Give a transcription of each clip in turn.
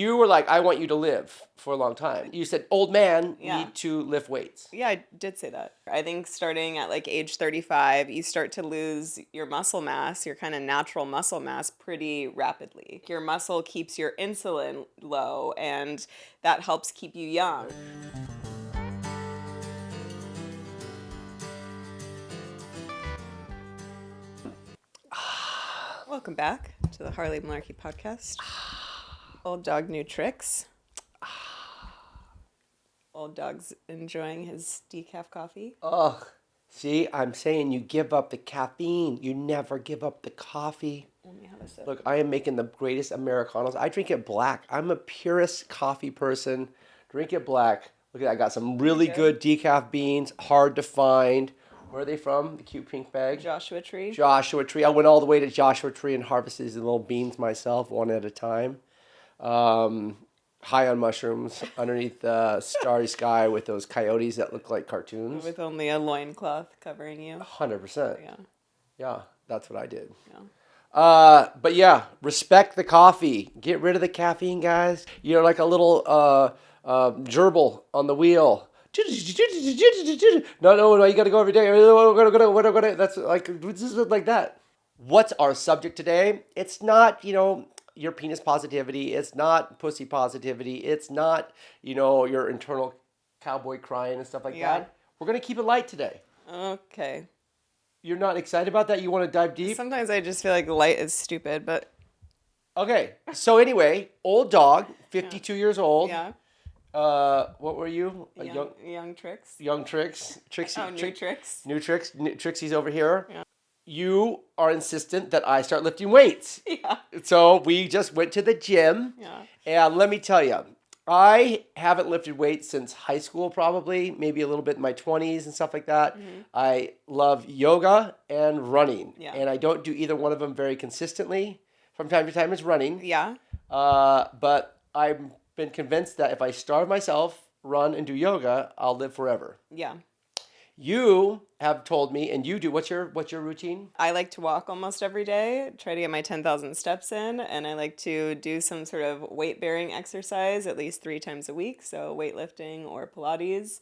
you were like, I want you to live for a long time. You said old man need to lift weights. Yeah, I did say that. I think starting at like age 35, you start to lose your muscle mass, your kind of natural muscle mass pretty rapidly. Your muscle keeps your insulin low, and that helps keep you young. Welcome back to the Harley Malarkey podcast. Old dog, new tricks. Old dog's enjoying his decaf coffee. Ugh. See, I'm saying you give up the caffeine. You never give up the coffee. Let me have a sip. Look, I am making the greatest Americanos. I drink it black. I'm a purist coffee person. Drink it black. Look at that. I got some really good decaf beans. Hard to find. Where are they from? The cute pink bag? Joshua Tree. Joshua Tree. I went all the way to Joshua Tree and harvested these little beans myself, one at a time. High on mushrooms, underneath the starry sky with those coyotes that look like cartoons. With only a loincloth covering you. 100%. Yeah. Yeah, that's what I did. Yeah. But yeah, respect the coffee. Get rid of the caffeine, guys. You're like a little gerbil on the wheel. No, you gotta go every day. That's like, this is like that. What's our subject today? It's not, your penis positivity. It's not pussy positivity. It's not, your internal cowboy crying and stuff like that. We're gonna keep it light today. Okay. You're not excited about that? You want to dive deep? Sometimes I just feel like light is stupid, but... Okay. So anyway, old dog, 52 years old. Yeah. What were you? Young Tricks. Young Tricks. Trixie. New Tricks. New Tricks. Trixie's over here. Yeah. You are insistent that I start lifting weights. Yeah. So we just went to the gym. Yeah. And let me tell you, I haven't lifted weights since high school, probably, maybe a little bit in my 20s and stuff like that. Mm-hmm. I love yoga and running. Yeah. And I don't do either one of them very consistently. From time to time, it's running. Yeah. But I've been convinced that if I starve myself, run, and do yoga, I'll live forever. Yeah. You have told me, and you do, what's your routine? I like to walk almost every day, try to get my 10,000 steps in, and I like to do some sort of weight-bearing exercise at least 3 times a week, so weightlifting or Pilates,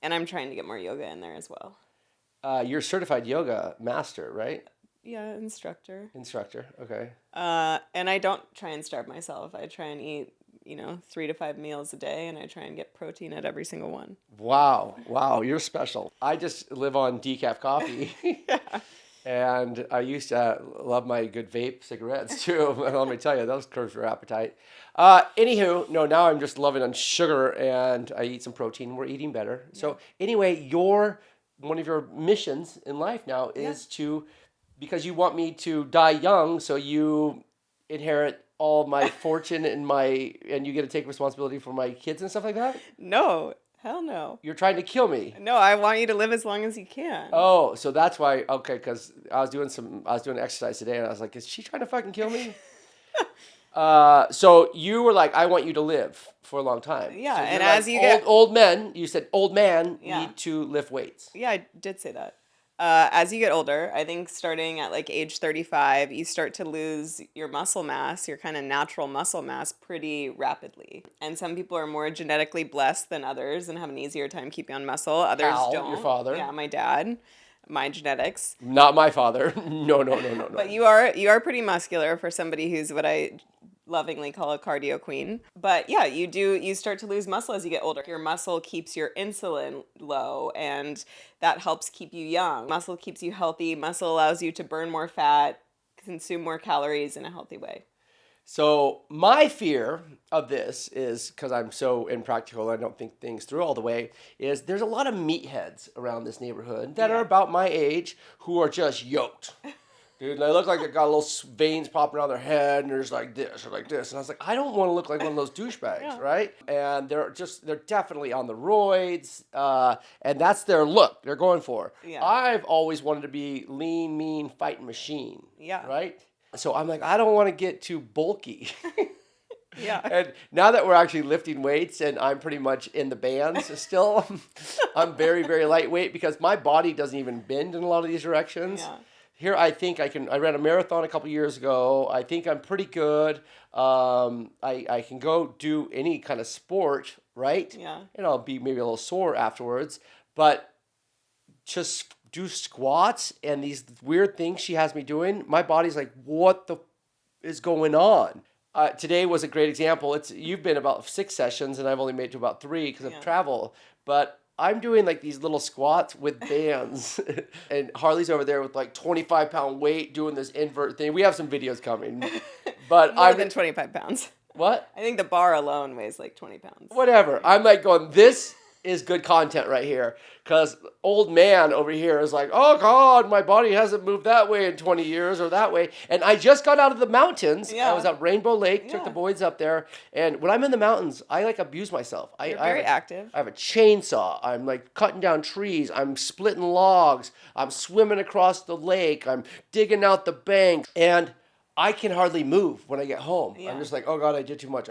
and I'm trying to get more yoga in there as well. You're a certified yoga master, right? Yeah, instructor. Instructor, okay. And I don't try and starve myself. I try and eat 3 to 5 meals a day, and I try and get protein at every single one. Wow, you're special. I just live on decaf coffee. Yeah. And I used to love my good vape cigarettes too. Let me tell you, those curb your appetite. Anywho, no, now I'm just loving on sugar, and I eat some protein. We're eating better. Yeah. So anyway, one of your missions in life now is because you want me to die young, so you inherit all my fortune and you get to take responsibility for my kids and stuff like that? No, hell no. You're trying to kill me. No, I want you to live as long as you can. Oh, so that's why. Okay, because I was doing exercise today, and I was like, is she trying to fucking kill me? So you were like, I want you to live for a long time. Yeah, so and like, as you get old men, you said old man need to lift weights. Yeah, I did say that. As you get older, I think starting at like age 35, you start to lose your muscle mass, your kind of natural muscle mass pretty rapidly. And some people are more genetically blessed than others and have an easier time keeping on muscle. Others don't. Your father. Yeah, my dad. My genetics. Not my father. No. But you are pretty muscular for somebody who's what I lovingly call a cardio queen. But yeah, you start to lose muscle as you get older. Your muscle keeps your insulin low, and that helps keep you young. Muscle keeps you healthy. Muscle allows you to burn more fat, consume more calories in a healthy way. So my fear of this is, because I'm so impractical, I don't think things through all the way, is there's a lot of meatheads around this neighborhood that are about my age who are just yoked. Dude, they look like they got little veins popping around their head, and there's like this or like this. And I was like, I don't want to look like one of those douchebags, right? And they're definitely on the roids, and that's their look they're going for. Yeah. I've always wanted to be lean, mean, fighting machine, right? So I'm like, I don't want to get too bulky. Yeah. And now that we're actually lifting weights and I'm pretty much in the bands still, I'm very, very lightweight because my body doesn't even bend in a lot of these directions. Yeah. Here, I think I ran a marathon a couple years ago. I think I'm pretty good. I can go do any kind of sport, right? Yeah. And I'll be maybe a little sore afterwards. But just do squats and these weird things she has me doing, my body's like, what the is going on? Today was a great example. You've been about 6 sessions and I've only made it to about 3 because of travel. But I'm doing like these little squats with bands, and Harley's over there with like 25-pound weight doing this invert thing. We have some videos coming, but More than 25 pounds. What? I think the bar alone weighs like 20 pounds. Whatever. I'm like going, this is good content right here, because old man over here is like, oh God, my body hasn't moved that way in 20 years or that way. And I just got out of the mountains. I was at Rainbow Lake, took the boys up there. And when I'm in the mountains, I like abuse myself. You're very active. I have a chainsaw. I'm like cutting down trees. I'm splitting logs. I'm swimming across the lake. I'm digging out the bank. And I can hardly move when I get home. Yeah. I'm just like, oh God, I did too much.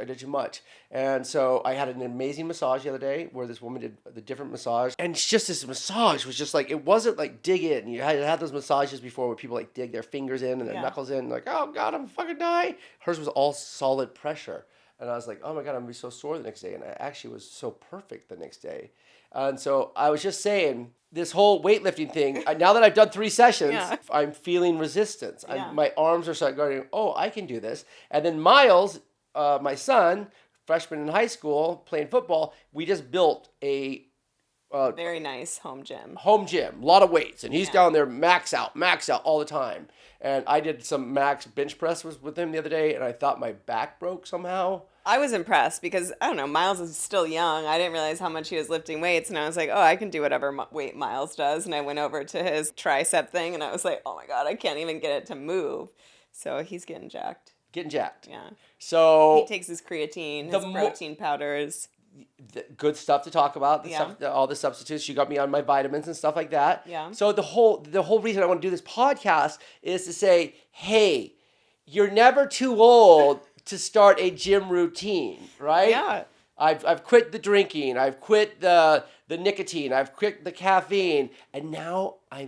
And so I had an amazing massage the other day where this woman did the different massage. And it's just this massage was just like, it wasn't like dig in. You had those massages before where people like dig their fingers in and their knuckles in. And like, oh God, I'm fucking dying. Hers was all solid pressure. And I was like, oh my God, I'm going to be so sore the next day. And I actually was so perfect the next day. And so I was just saying, this whole weightlifting thing, now that I've done 3 sessions, I'm feeling resistance. My arms are starting going, oh, I can do this. And then Miles, my son, freshman in high school, playing football, we just built a very nice home gym. A lot of weights. And he's down there max out all the time. And I did some max bench press with him the other day, and I thought my back broke somehow. I was impressed because, I don't know, Miles is still young. I didn't realize how much he was lifting weights, and I was like, oh, I can do whatever weight Miles does. And I went over to his tricep thing, and I was like, oh my God, I can't even get it to move. So he's getting jacked. Yeah. So he takes his creatine, his protein powders. Good stuff to talk about. All the substitutes. You got me on my vitamins and stuff like that. Yeah. So the whole reason I want to do this podcast is to say, hey, you're never too old to start a gym routine, right? Yeah. I've quit the drinking. I've quit the nicotine. I've quit the caffeine, and now I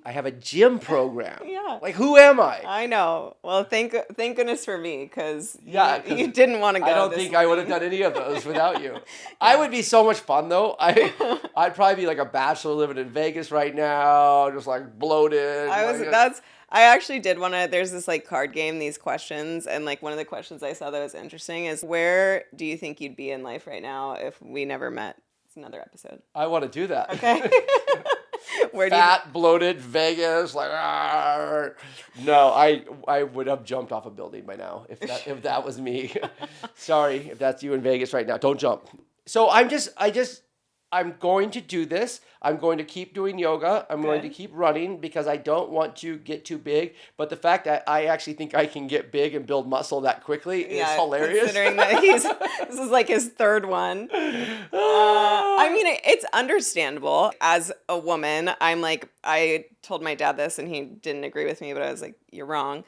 have a gym program. Yeah. Like, who am I? I know. Well, thank goodness for me, because you didn't want to go. I don't think I would have done any of those without you. I would be so much fun though. I'd probably be like a bachelor living in Vegas right now, just like bloated. I actually did want to, there's this like card game, these questions, and like one of the questions I saw that was interesting is, where do you think you'd be in life right now if we never met? It's another episode. I want to do that. Okay. Bloated, Vegas, like, no, I would have jumped off a building by now if that was me. Sorry, if that's you in Vegas right now, don't jump. So I'm going to do this. I'm going to keep doing yoga. I'm going to keep running because I don't want to get too big. But the fact that I actually think I can get big and build muscle that quickly is hilarious. Considering that this is like his 3rd one. I mean, it's understandable. As a woman, I'm like, I told my dad this and he didn't agree with me, but I was like, you're wrong.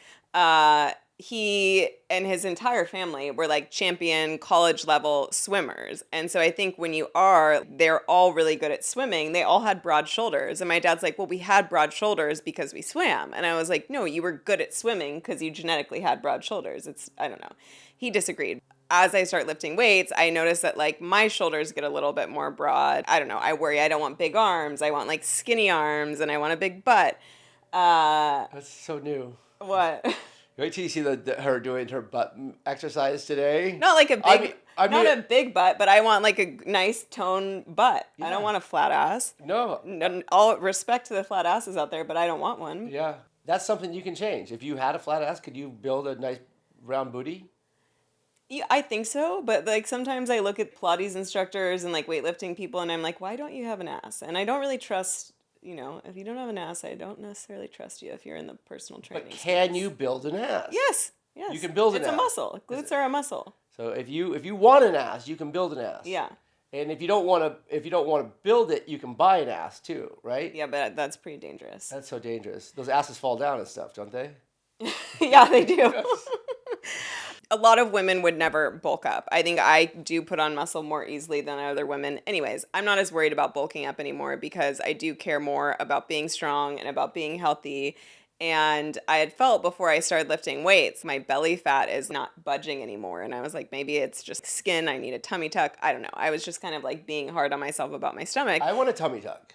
He and his entire family were like champion college level swimmers. And so I think when they're all really good at swimming, they all had broad shoulders. And my dad's like, well, we had broad shoulders because we swam. And I was like, no, you were good at swimming because you genetically had broad shoulders. I don't know. He disagreed. As I start lifting weights, I notice that like my shoulders get a little bit more broad. I don't know. I worry. I don't want big arms. I want like skinny arms and I want a big butt. That's so new. What? Wait till you see her doing her butt exercise today. Not like a big, not a big butt, but I want like a nice toned butt. Yeah. I don't want a flat ass. No. All respect to the flat asses out there, but I don't want one. Yeah, that's something you can change. If you had a flat ass, could you build a nice round booty? Yeah, I think so, but like sometimes I look at Pilates instructors and like weightlifting people, and I'm like, why don't you have an ass? And I don't really trust. If you don't have an ass, I don't necessarily trust you if you're in the personal training. But can you build an ass? Yes. You can build an ass. It's a muscle. Glutes are a muscle. So if you want an ass, you can build an ass. Yeah. And if you don't want to build it, you can buy an ass too, right? Yeah, but that's pretty dangerous. That's so dangerous. Those asses fall down and stuff, don't they? Yeah, they do. a lot of women would never bulk up. I think I do put on muscle more easily than other women. Anyways, I'm not as worried about bulking up anymore because I do care more about being strong and about being healthy. And I had felt before I started lifting weights, my belly fat is not budging anymore. And I was like, maybe it's just skin. I need a tummy tuck. I don't know. I was just kind of like being hard on myself about my stomach. I want a tummy tuck.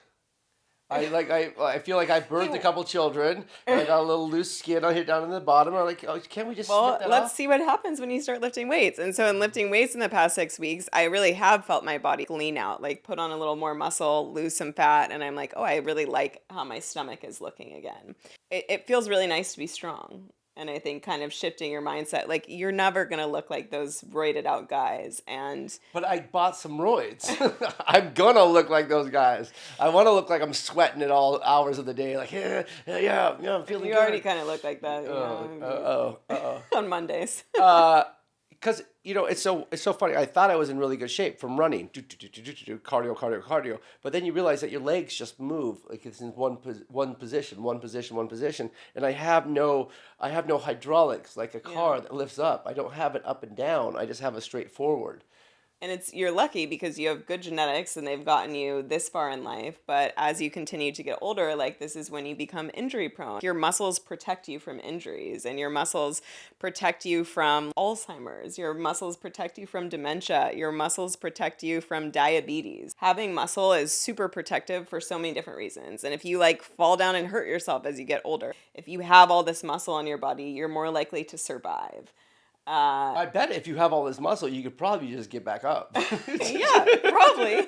I feel like I birthed a couple children and I got a little loose skin on here down in the bottom. I'm like, oh, can't we just snip that let's off? see what happens when you start lifting weights. And so in lifting weights in the past 6 weeks, I really have felt my body lean out, like put on a little more muscle, lose some fat. And I'm like, oh, I really like how my stomach is looking again. It feels really nice to be strong. And I think kind of shifting your mindset, like you're never going to look like those roided out guys. But I bought some roids. I'm going to look like those guys. I want to look like I'm sweating at all hours of the day. Like, yeah, I'm feeling You good. already kind of look like that on Mondays. Because, it's so funny. I thought I was in really good shape from running, cardio. But then you realize that your legs just move like it's in one position. And I have no hydraulics like a car that lifts up. I don't have it up and down. I just have a straight forward. And you're lucky because you have good genetics and they've gotten you this far in life. But as you continue to get older, like this is when you become injury prone. Your muscles protect you from injuries and your muscles protect you from Alzheimer's. Your muscles protect you from dementia. Your muscles protect you from diabetes. Having muscle is super protective for so many different reasons. And if you like fall down and hurt yourself as you get older, if you have all this muscle on your body, you're more likely to survive. I bet if you have all this muscle, you could probably just get back up. Yeah, probably.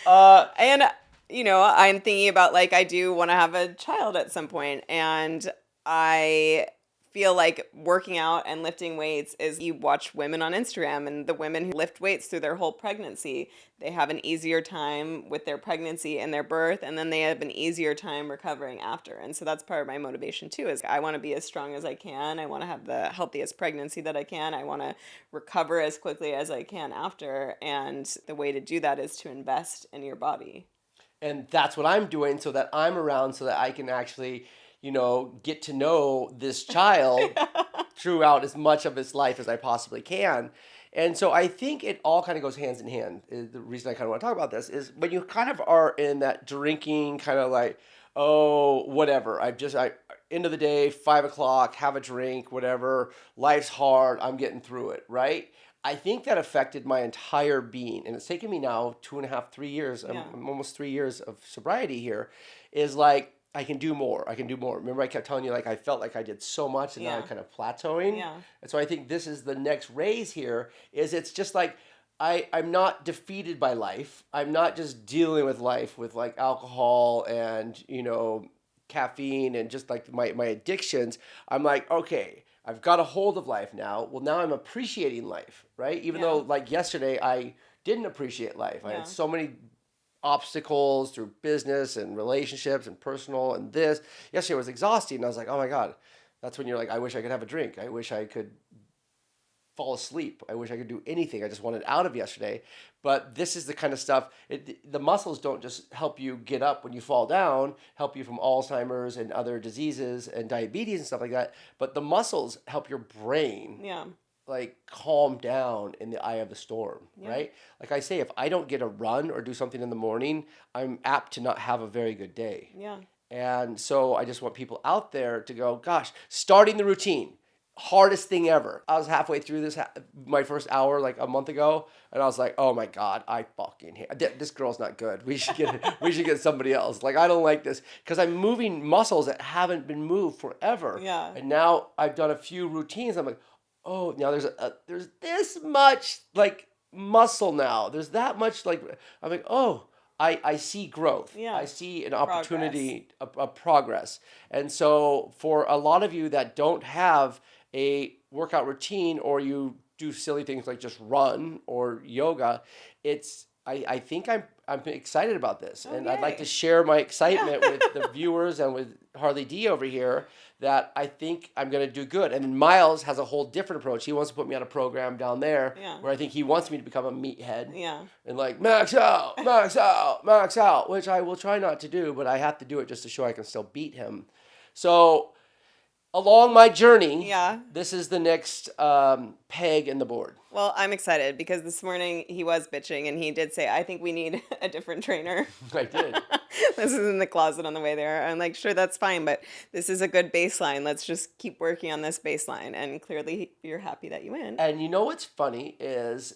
And, I'm thinking about like, I do want to have a child at some point, and I feel like working out and lifting weights is you watch women on Instagram and the women who lift weights through their whole pregnancy, they have an easier time with their pregnancy and their birth, and then they have an easier time recovering after. And so that's part of my motivation too, is I want to be as strong as I can. I want to have the healthiest pregnancy that I can. I want to recover as quickly as I can after. And the way to do that is to invest in your body. And that's what I'm doing so that I'm around so that I can actually get to know this child throughout as much of his life as I possibly can. And so I think it all kind of goes hands in hand. The reason I kind of want to talk about this is when you kind of are in that drinking kind of like, oh, whatever. End of the day, 5:00, have a drink, whatever. Life's hard. I'm getting through it, right? I think that affected my entire being. And it's taken me now 2.5, 3 years, I'm almost 3 years of sobriety here, is like, I can do more. Remember I kept telling you, like, I felt like I did so much and now I'm kind of plateauing. Yeah. And so I think this is the next raise here is it's just like, I'm not defeated by life. I'm not just dealing with life with like alcohol and, caffeine and just like my addictions. I'm like, okay, I've got a hold of life now. Well, now I'm appreciating life, right? Even though like yesterday I didn't appreciate life. I had so many obstacles through business and relationships and personal and this. Yesterday was exhausting. And I was like, oh my God, that's when you're like, I wish I could have a drink. I wish I could fall asleep. I wish I could do anything. I just wanted out of yesterday. But this is the kind of stuff, the muscles don't just help you get up when you fall down, help you from Alzheimer's and other diseases and diabetes and stuff like that. But the muscles help your brain like calm down in the eye of the storm, right? Like I say, if I don't get a run or do something in the morning, I'm apt to not have a very good day. Yeah. And so I just want people out there to go, gosh, starting the routine, hardest thing ever. I was halfway through this, my first hour like a month ago, and I was like, oh my God, I fucking hate this girl's not good. We should get somebody else. Like, I don't like this because I'm moving muscles that haven't been moved forever. Yeah. And now I've done a few routines. I'm like, oh, now there's this much like muscle now. There's that much like, I'm like, oh, I see growth. Yeah. I see an opportunity, a progress. And so for a lot of you that don't have a workout routine or you do silly things like just run or yoga, I think I'm excited about this. And I'd like to share my excitement with the viewers and with Harley D over here that I think I'm going to do good. And then Miles has a whole different approach. He wants to put me on a program down there where I think he wants me to become a meathead. Yeah. And like, max out, which I will try not to do, but I have to do it just to show I can still beat him. So along my journey, Yeah. this is the next peg in the board. Well, I'm excited because this morning he was bitching and he did say, I think we need a different trainer. I did. This is in the closet on the way there. I'm like, sure, that's fine, but this is a good baseline. Let's just keep working on this baseline. And clearly you're happy that you went. And you know what's funny is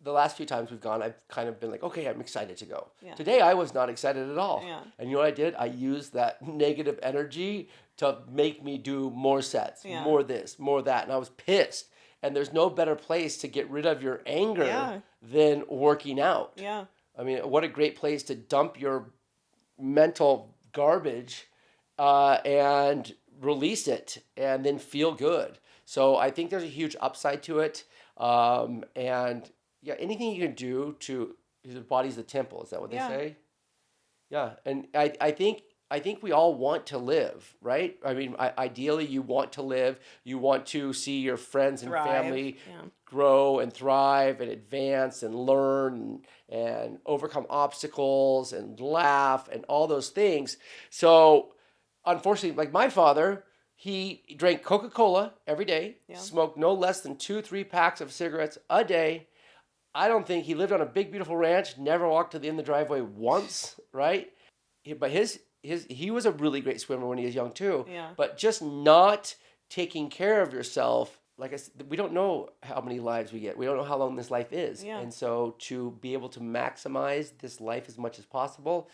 the last few times we've gone, I've kind of been like, okay, I'm excited to go. Yeah. Today, I was not excited at all. Yeah. And you know what I did? I used that negative energy to make me do more sets, Yeah. more this, more that. And I was pissed. And there's no better place to get rid of your anger than working out. Yeah. I mean, what a great place to dump your mental garbage and release it and then feel good. So I think there's a huge upside to it. And yeah, anything you can do to the body's the temple. Is that what they say? Yeah. And I think we all want to live, right? I mean, ideally, you want to live. You want to see your friends and family grow and thrive and advance and learn and overcome obstacles and laugh and all those things. So, unfortunately, like my father, he drank Coca-Cola every day, smoked no less than 2-3 packs of cigarettes a day. I don't think he lived on a big, beautiful ranch, never walked to the end of the driveway once, right? But he was a really great swimmer when he was young too. Yeah. But just not taking care of yourself, like I said, we don't know how many lives we get. We don't know how long this life is. Yeah. And so to be able to maximize this life as much as possible,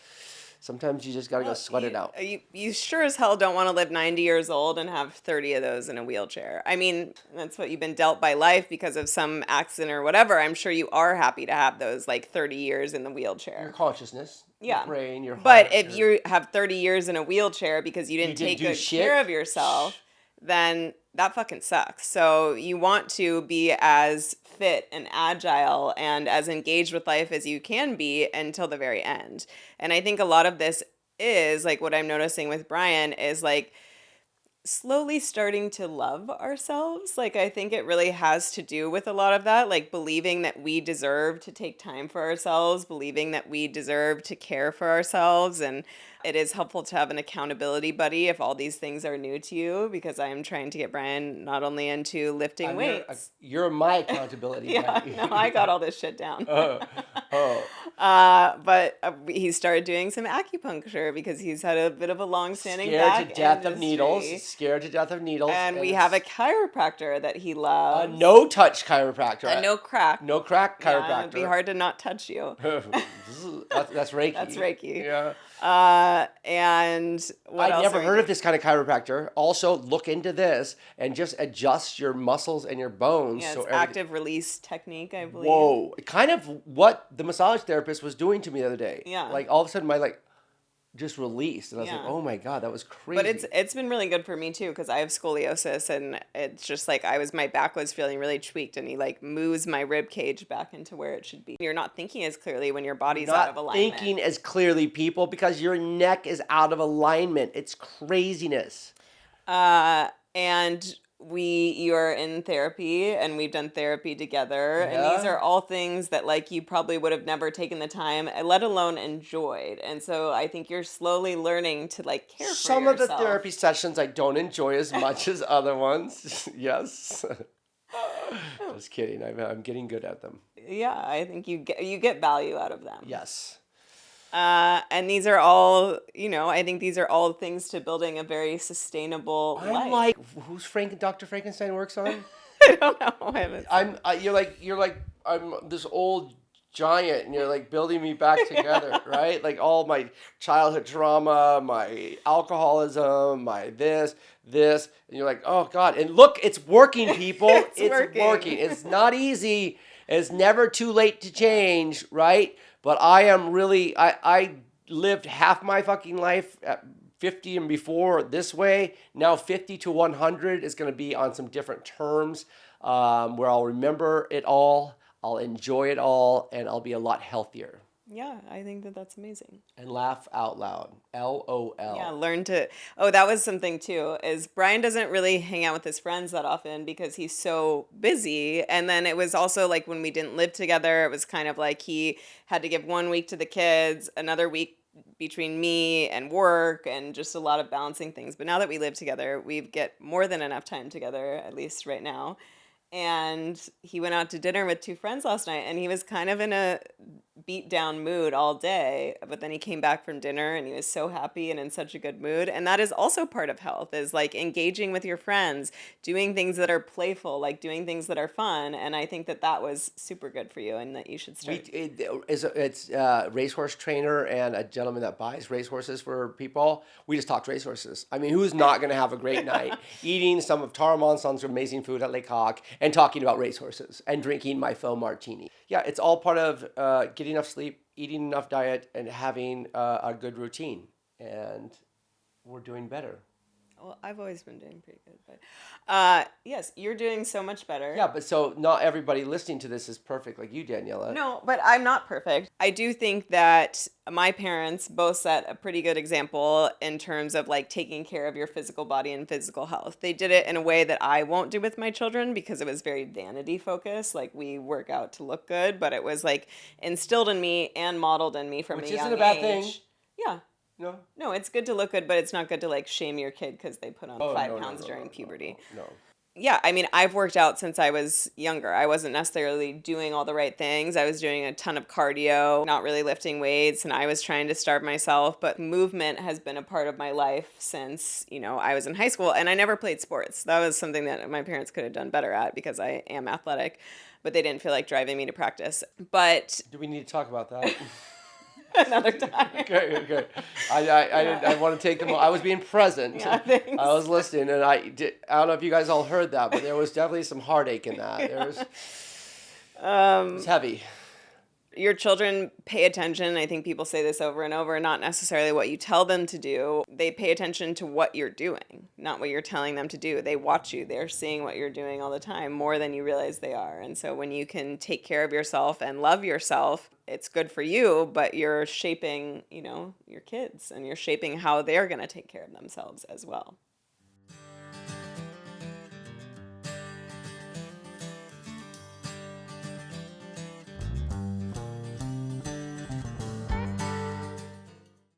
sometimes you just got to go sweat it out. You sure as hell don't want to live 90 years old and have 30 of those in a wheelchair. I mean, that's what you've been dealt by life because of some accident or whatever. I'm sure you are happy to have those like 30 years in the wheelchair. Your consciousness, your brain, your heart. But if you have 30 years in a wheelchair because you didn't take good care of yourself, then that fucking sucks. So you want to be as fit and agile and as engaged with life as you can be until the very end. And I think a lot of this is like what I'm noticing with Brian is like slowly starting to love ourselves. Like I think it really has to do with a lot of that, like believing that we deserve to take time for ourselves, believing that we deserve to care for ourselves. And it is helpful to have an accountability buddy if all these things are new to you, because I am trying to get Brian not only into lifting weights. You're my accountability buddy. No, I got all this shit down. But he started doing some acupuncture because he's had a bit of a long-standing Scared to death of needles. And we have a chiropractor that he loves. A no-touch chiropractor. A no crack. No crack chiropractor. Yeah, it'd be hard to not touch you. That's Reiki. That's Reiki. Yeah. And what I'd else never heard of this kind of chiropractor. Also, look into this and just adjust your muscles and your bones. Yeah, it's active release technique, I believe. Whoa. Kind of what the massage therapist was doing to me the other day. Yeah. Like all of a sudden my just released. And I was like, oh my God, that was crazy. But it's been really good for me too, because I have scoliosis and it's just like my back was feeling really tweaked and he like moves my rib cage back into where it should be. You're not thinking as clearly when your body's out of alignment. Not thinking as clearly, people, because your neck is out of alignment. It's craziness. And you're in therapy and we've done therapy together. Yeah. And these are all things that like you probably would have never taken the time, let alone enjoyed. And so I think you're slowly learning to like care for yourself. Some of the therapy sessions I don't enjoy as much as other ones. Yes. Just kidding. I'm getting good at them. Yeah, I think you get value out of them. Yes. And these are all, I think these are all things to building a very sustainable life. I'm like, who's Dr. Frankenstein works on? I don't know. You're like, I'm this old giant and you're like building me back together, right? Like all my childhood trauma, my alcoholism, my this, and you're like, oh God. And look, it's working, people. It's working. It's not easy. It's never too late to change, right? But I am really, I lived half my fucking life at 50 and before this way. Now 50 to 100 is going to be on some different terms where I'll remember it all, I'll enjoy it all, and I'll be a lot healthier. Yeah, I think that's amazing. And laugh out loud. LOL. Yeah, learn to... Oh, that was something too, is Brian doesn't really hang out with his friends that often because he's so busy. And then it was also like when we didn't live together, it was kind of like he had to give 1 week to the kids, another week between me and work and just a lot of balancing things. But now that we live together, we get more than enough time together, at least right now. And he went out to dinner with two friends last night, and he was kind of in a beat down mood all day. But then he came back from dinner and he was so happy and in such a good mood. And that is also part of health, is like engaging with your friends, doing things that are playful, like doing things that are fun. And I think that that was super good for you and that you should start. It's a racehorse trainer and a gentleman that buys racehorses for people. We just talked racehorses. I mean, who's not going to have a great night eating some of Tara Monson's amazing food at Lake Hawk and talking about racehorses and drinking my faux martini? Yeah, it's all part of getting enough sleep, eating enough diet, and having a good routine. And we're doing better. Well, I've always been doing pretty good, but yes, you're doing so much better. Yeah, but so not everybody listening to this is perfect like you, Daniela. No, but I'm not perfect. I do think that my parents both set a pretty good example in terms of like taking care of your physical body and physical health. They did it in a way that I won't do with my children because it was very vanity focused. Like we work out to look good, but it was like instilled in me and modeled in me from a young age. Which isn't a bad thing. Yeah. No, it's good to look good, but it's not good to like shame your kid because they put on 5 pounds during puberty. No. Yeah, I mean, I've worked out since I was younger. I wasn't necessarily doing all the right things. I was doing a ton of cardio, not really lifting weights, and I was trying to starve myself. But movement has been a part of my life since, I was in high school, and I never played sports. That was something that my parents could have done better at because I am athletic, but they didn't feel like driving me to practice. But do we need to talk about that? Another time. Okay. I want to take them. I was being present. Yeah, thanks. I was listening, and I don't know if you guys all heard that, but there was definitely some heartache in that. There was. It was heavy. Your children pay attention. I think people say this over and over, not necessarily what you tell them to do. They pay attention to what you're doing, not what you're telling them to do. They watch you. They're seeing what you're doing all the time, more than you realize they are. And so when you can take care of yourself and love yourself, it's good for you, but you're shaping, your kids, and you're shaping how they're going to take care of themselves as well.